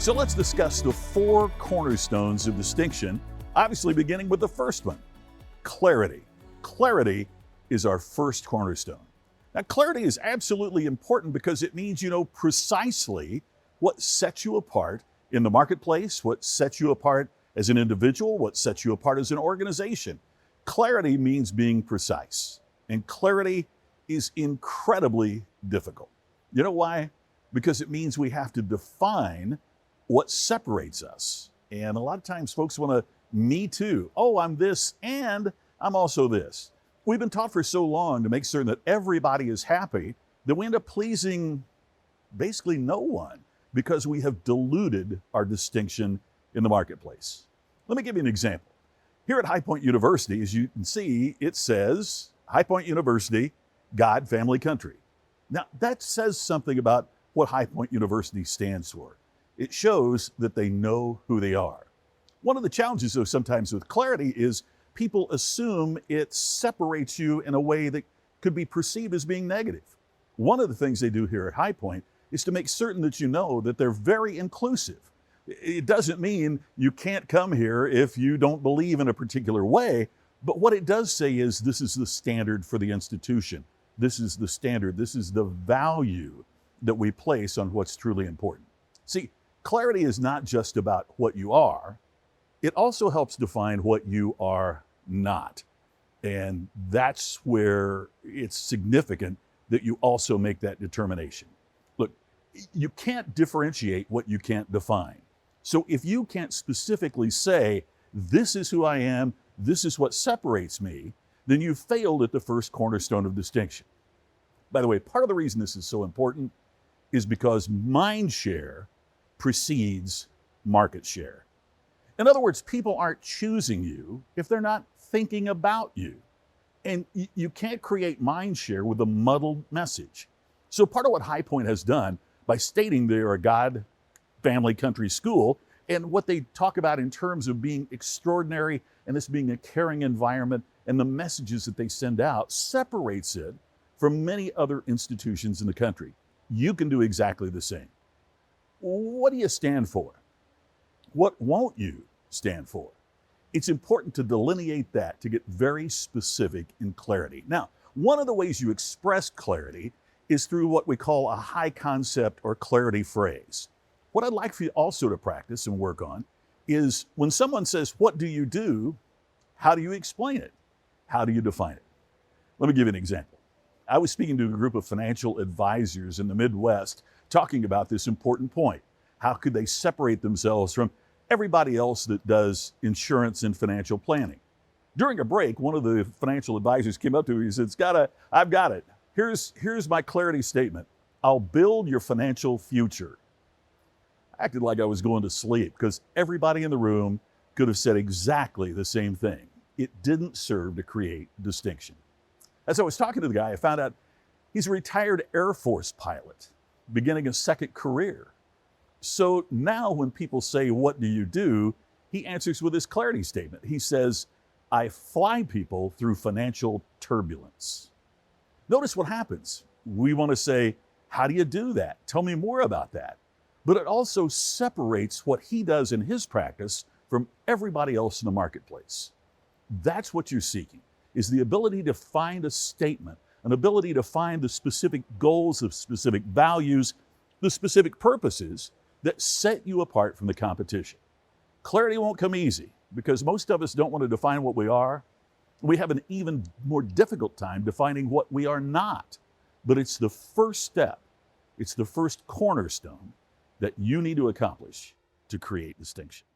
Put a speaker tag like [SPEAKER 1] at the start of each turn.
[SPEAKER 1] So let's discuss the four cornerstones of distinction, obviously beginning with the first one, clarity. Clarity is our first cornerstone. Now, clarity is absolutely important because it means you know precisely what sets you apart in the marketplace, what sets you apart as an individual, what sets you apart as an organization. Clarity means being precise, and clarity is incredibly difficult. You know why? Because it means we have to define what separates us. And a lot of times folks want to me too. Oh, I'm this and I'm also this. We've been taught for so long to make certain that everybody is happy that we end up pleasing basically no one because we have diluted our distinction in the marketplace. Let me give you an example. Here at High Point University, as you can see, it says High Point University, God, Family, Country. Now that says something about what High Point University stands for. It shows that they know who they are. One of the challenges, though, sometimes with clarity is people assume it separates you in a way that could be perceived as being negative. One of the things they do here at High Point is to make certain that you know that they're very inclusive. It doesn't mean you can't come here if you don't believe in a particular way, but what it does say is this is the standard for the institution. This is the standard. This is the value that we place on what's truly important. See, clarity is not just about what you are, it also helps define what you are not. And that's where it's significant that you also make that determination. Look, you can't differentiate what you can't define. So if you can't specifically say, this is who I am, this is what separates me, then you've failed at the first cornerstone of distinction. By the way, part of the reason this is so important is because mind share precedes market share. In other words, people aren't choosing you if they're not thinking about you. And you can't create mind share with a muddled message. So part of what High Point has done by stating they're a God, Family, Country school, and what they talk about in terms of being extraordinary and this being a caring environment and the messages that they send out separates it from many other institutions in the country. You can do exactly the same. What do you stand for? What won't you stand for? It's important to delineate that to get very specific in clarity. Now, one of the ways you express clarity is through what we call a high concept or clarity phrase. What I'd like for you also to practice and work on is when someone says, what do you do? How do you explain it? How do you define it? Let me give you an example. I was speaking to a group of financial advisors in the Midwest talking about this important point. How could they separate themselves from everybody else that does insurance and financial planning? During a break, one of the financial advisors came up to me and said, I've got it. Here's my clarity statement. I'll build your financial future. I acted like I was going to sleep because everybody in the room could have said exactly the same thing. It didn't serve to create distinction. As I was talking to the guy, I found out he's a retired Air Force pilot, beginning a second career. So now when people say, what do you do? He answers with this clarity statement. He says, I fly people through financial turbulence. Notice what happens. We want to say, how do you do that? Tell me more about that. But it also separates what he does in his practice from everybody else in the marketplace. That's what you're seeking, is the ability to find a statement, an ability to find the specific goals, the specific values, the specific purposes that set you apart from the competition. Clarity won't come easy because most of us don't want to define what we are. We have an even more difficult time defining what we are not. But it's the first step, it's the first cornerstone that you need to accomplish to create distinction.